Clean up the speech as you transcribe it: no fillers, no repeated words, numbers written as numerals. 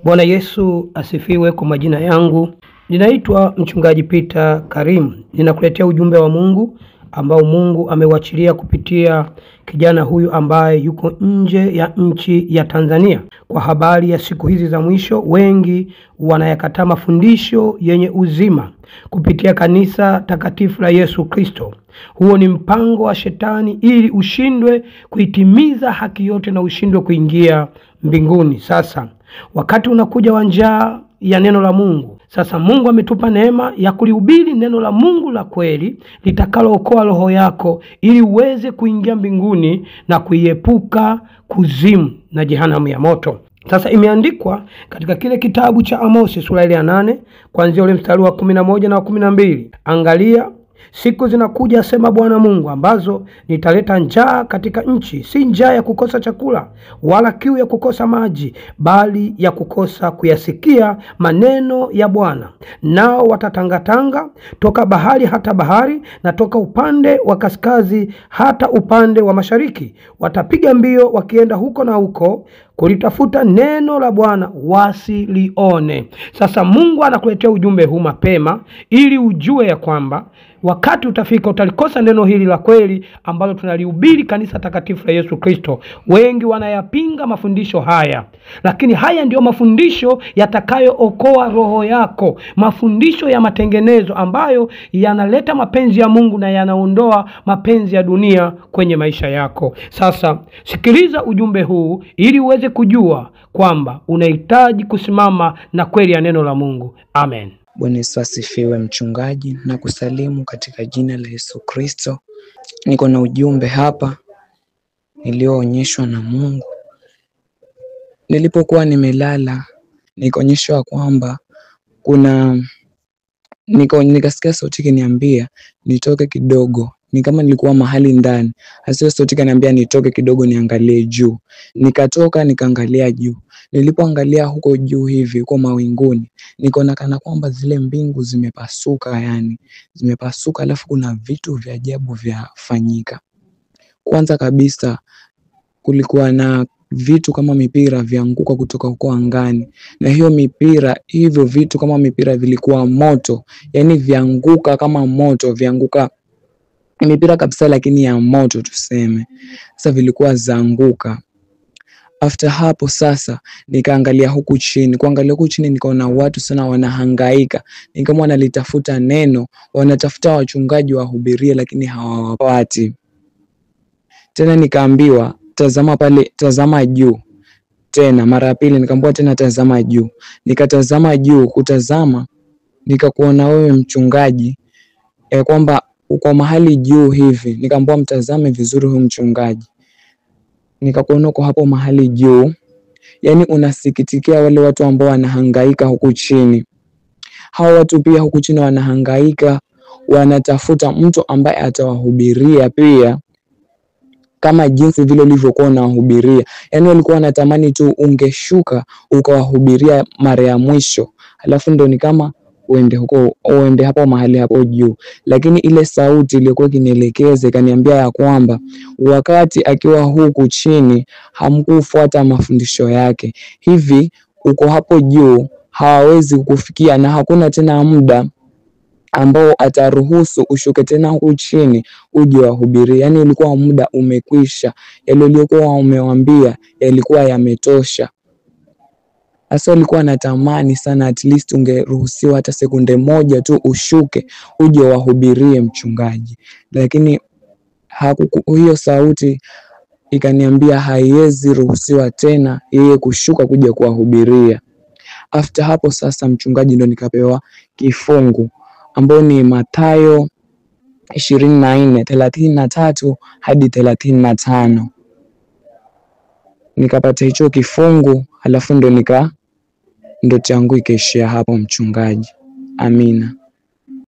Bwana Yesu asifiwe. Kwa majina yangu ninaitwa mchungaji Peter Karim. Ninakuletea ujumbe wa Mungu ambao Mungu amewachilia kupitia kijana huyu ambaye yuko nje ya nchi ya Tanzania. Kwa habari ya siku hizi za mwisho, wengi wanayakataa mafundisho yenye uzima kupitia kanisa takatifu la Yesu Kristo. Huo ni mpango wa shetani ili ushindwe kuitimiza haki yote na ushindwe kuingia mbinguni. Sasa wakati unakuja wa njaa ya neno la Mungu. Sasa Mungu ametupa neema ya kulihubiri neno la Mungu la kweli litakalookoa roho yako ili uweze kuingia mbinguni na kuiepuka kuzimu na jehanamu ya moto. Sasa imeandikwa katika kile kitabu cha Amosi sura ya 8 kuanzia ule mstari wa 11 na 12. Angalia, siku zinakuja, asema Bwana Mungu, ambazo nitaleta njaa katika nchi, si njaa ya kukosa chakula wala kiu ya kukosa maji, bali ya kukosa kuyasikia maneno ya Bwana. Nao watatangatanga toka bahari hata bahari, na toka upande wa kaskazi hata upande wa mashariki. Watapiga mbio wakienda huko na huko kulitafuta neno la Bwana wasilione. Sasa Mungu anakuletea ujumbe huu mapema ili ujue ya kwamba wakati utafika utalikosa neno hili la kweli ambalo tunalihubiri kanisa takatifu la Yesu Kristo. Wengi wanayapinga mafundisho haya, lakini haya ndio mafundisho yatakayookoa roho yako, mafundisho ya matengenezo ambayo yanaleta mapenzi ya Mungu na yanaondoa mapenzi ya dunia kwenye maisha yako. Sasa sikiliza ujumbe huu ili uweze kujua kwamba unahitaji kusimama na kweli ya neno la Mungu. Amen. Bwana Yesu asifiwe mchungaji, na kusalimu katika jina la Yesu Kristo. Niko na ujumbe hapa nilioonyeshwa na Mungu. Nilipokuwa nimelala nikaonyeshwa kwamba nikasikia sauti ikiniambia nitoke kidogo. Ni kama nilikuwa mahali ndani. Hasa sauti ikaniambia nitoke kidogo niangalie juu. Nikatoka nikaangalia juu. Nilipoangalia huko juu hivi huko mawinguni, nikaona kana kwamba zile mbingu zimepasuka, zimepasuka, alafu kuna vitu vya ajabu vyafanyika. Kwanza kabisa kulikuwa na vitu kama mipira vianguka kutoka huko angani, na hiyo mipira, hivyo vitu kama mipira vilikuwa moto, vianguka kama moto, vianguka mipira kabisa lakini ya moto tuseme. Sasa vilikuwa zaanguka. After hapo sasa nikaangalia huku chini. Kuangalia huku chini nikaona watu sana wanahangaika. Ni kama wanalitafuta neno, wanatafuta wachungaji wahubirie lakini hawawapati. Tena nikaambiwa tazama pale, tazama juu. Tena mara ya pili nikaambiwa tena tazama juu. Nikatazama juu, kutazama nikakuona wewe mchungaji kwamba uko mahali juu hivi. Nikaambiwa mtazame vizuri huyu mchungaji. Nikakuona uko hapo mahali juu. Unasikitikia wale watu ambao wanahangaika huku chini. Hao watu pia huku chini wanahangaika, wanatafuta mtu ambaye atawahubiria pia kama jinsi vile ulivyokuwa unawahubiria. Walikuwa wanatamani tu ungeshuka ukawahubiria mara ya mwisho, alafu ndio ni kama uende hapo mahali hapo juu. Lakini ile sauti iliyokuwa kinielekeza ikaniambia ya kwamba wakati akiwa huku chini hamkufuata mafundisho yake, hivi uko hapo juu hawawezi kukufikia, na hakuna tena muda ambao ataruhusu ushuke tena huku chini uje wahubirie. Ulikuwa muda umekwisha, yale uliokuwa umewaambia yalikuwa yametosha. Asa alikuwa anatamani sana at least ungeruhusiwa hata sekunde moja tu ushuke uje wahubirie mchungaji. Lakini hiyo sauti ikaniambia haiwezi ruhusiwa tena yeye kushuka kuja kuwahubiria. After hapo sasa mchungaji ndo nikapewa kifungu ambao ni Mathayo 24:33 hadi 35. Nikapata hicho kifungu, alafu ndo changu ikaishia hapo mchungaji. Amina.